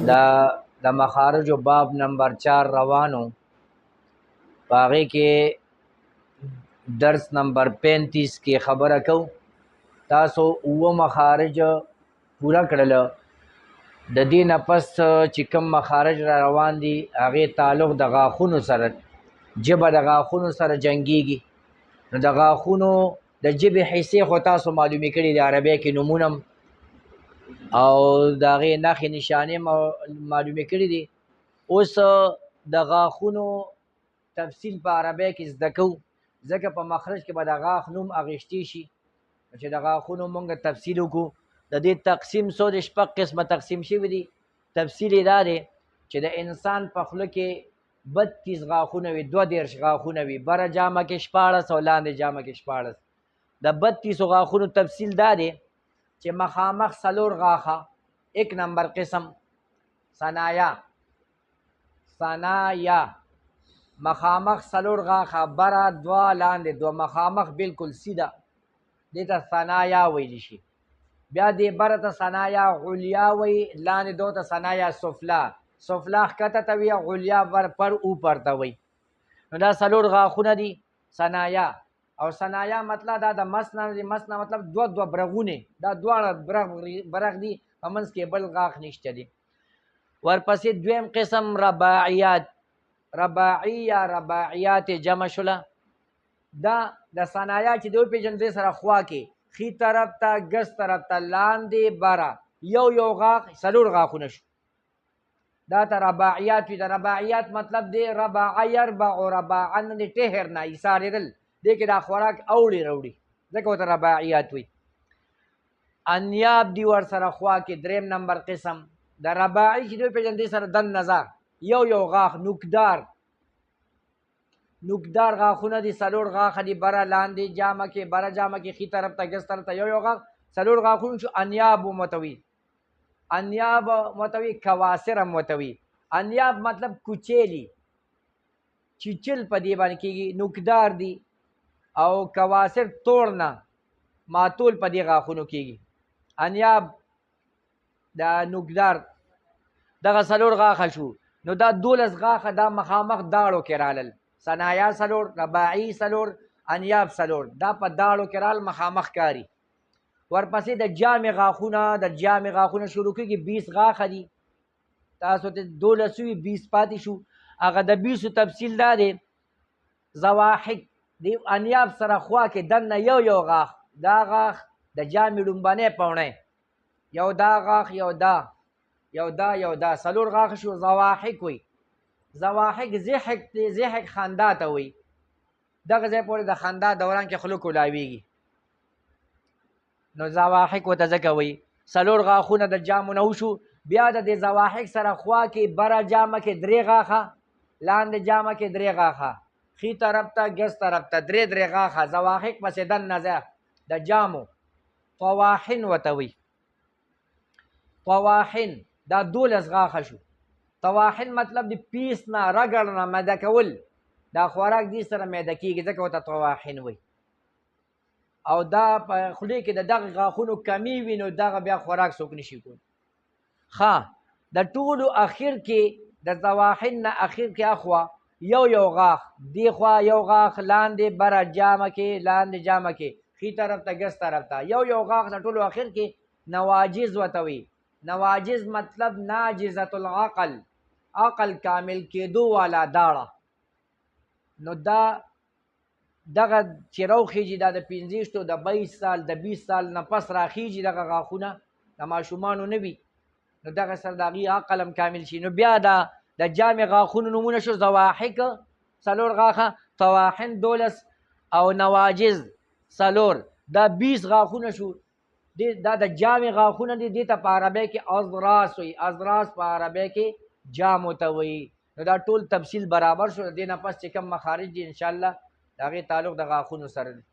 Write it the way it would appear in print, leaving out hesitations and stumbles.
دا د مخارجو باب نمبر 4 روانو باغې کې درس نمبر 35 کې خبره کو تاسو اوه مخارج پورا کړل د دې نه پس چې کوم مخارج را روان دي هغه تعلق د غاښونو سره جبه د غاښونو سره جنگيږي نو د غاښونو د جبه حصے خو تاسو معلومي کړي د عربی کې نمونه او د هغې نښې نشانې معلومې کړي دي اوس د غاښونو تفصیل په عربی کې زده کوو ځکه په مخرج کې به د غاښ نوم اخیستی شي چې د غاښونو مونږ تفصیل وکړو د دې تقسیم څو د شپږ قسمه تقسیم شوي دي تفصیل یې دا دی چې د انسان په خوله کې 32 غاښونه وي 32 غاښونه وي بره جامه کې 14 او لاندې جامه کې 14 د 32 غاښونو تفصیل دا دی چې مخامخ څلور غاښه ایک نمبر قسم ثنایا مخامخ څلور غاښه بره دوه لاندې دوه مخامخ بالکل سیده دې ته ثنایا ویلی شي بیا دې بره ته ثنایا علیا وی لاندې دو ته ثنایا سفلا ښکته ته وي علیا پر اوپر ته وي نو دا څلور غاښونه دي ثنایا او ثنایا مطلب دا د مس نه مطلب دوه برغونه دا دواړه برغ دي په منځ کې بل غاښ نشته دي ورپسې دویم قسم رباعیات جمع شوله دا د ثنایا چې دوی پیژندې سره خوا کې خي طرف ته ګس طرف ته لاندې بره یو غاښ څلور غاښونه شو دا ته رباعیات وي د رباعیات مطلب دی رباع یربع رباعا د ټهر نه ایسارېدل دې کې دا خوراک اوړي راوړي ځکه ورته رباعیات وي انیاب دي ورسره خوا کې دریم نمبر قسم د رباعي چې دوی پیژندې سره دن نظر یو غاښ نوکدار غاښونه دي څلور غاښه دي بره لاندې جامه کې خي طرف ته ګس طرف ته یو غاښ څلور غاښونه شو انیاب متوي کواسر متوي انیاب مطلب کوچیلی چیچل په دې باندې کېږي نوکدار دي او کواسر توړنه ماتول په دې غاښونو کېږي انیاب دا نوکدار دغه څلور غاښه شو نو دا 12 غاښه دا مخامخ داړو کې رالل ثنایا څلور رباعي څلور انیاب څلور دا په داړو کې رال مخامخ کاری ورپسې د جامع غاښونه شروع کېږي 20 غاښه دي تاسو ته 12 وي 20 پاتې شو هغه د 20 تفصیل دا دی زواحق د انیاب سره خوا کې دننه یو غاښ دا غاښ د جامع لومبنی پوڼی یو دا غاښ یو دا څلور غاښ شو زواحق وي زواحق ضحک خندا ته وي دغه ځای پورې د خندا دوران کې خوله کولاویږي نو زواحق ورته ځکه وي څلور غاښونه د جامو نه وشو بیا د دې زواحق سره خوا کې بره جامه کې 3 غاښه لاندې جامه کې 3 غاښه خي طرف ته ګس طرف ته 3 غاښه زواحق پسې دننه ځای د جامو طواحن ورته وي طواحن دا 12 غاښه شو طواحن مطلب د پیس نه رګړ نه میده کول دا خوراک دې سره میده کېږي ځکه ورته طواحن وي او دا په خولې کې د دغه غاښونو کمی وي نو دغه بیا خوراک څوک نشي کولی د ټولو اخر کې د طواحن نه اخر کې اخوا یو غاښ دې خوا یو غاښ لاندې بره جامه کې خي طرف ته ګس طرف ته یو غاښ د ټولو اخر کې نواجز ورته وي نواجز مطلب ناجزة العقل عقل کامل کېدو والا داړه نو دغه چې راوخیږي دا د 15 د 22 سال د 20 سال نه پس راخیږي دغه غاښونه د ماشومانو نه وي نو دغه سره د هغې عقل هم کامل شي نو بیا د جامع غاښونو نومونه شو زواحق څلور غاښه طواحن 12 او نواجز څلور دا 20 غاښونه شو دا د جامع غاښونه دي دې ته په عربی کې اضراس وي اضراس په عربی کې جامو ته وي نو دا ټول تفصیل برابر شو د دې نه پس چې کوم مخارج دي انشاءالله د هغې تعلق د غاښونو سره دی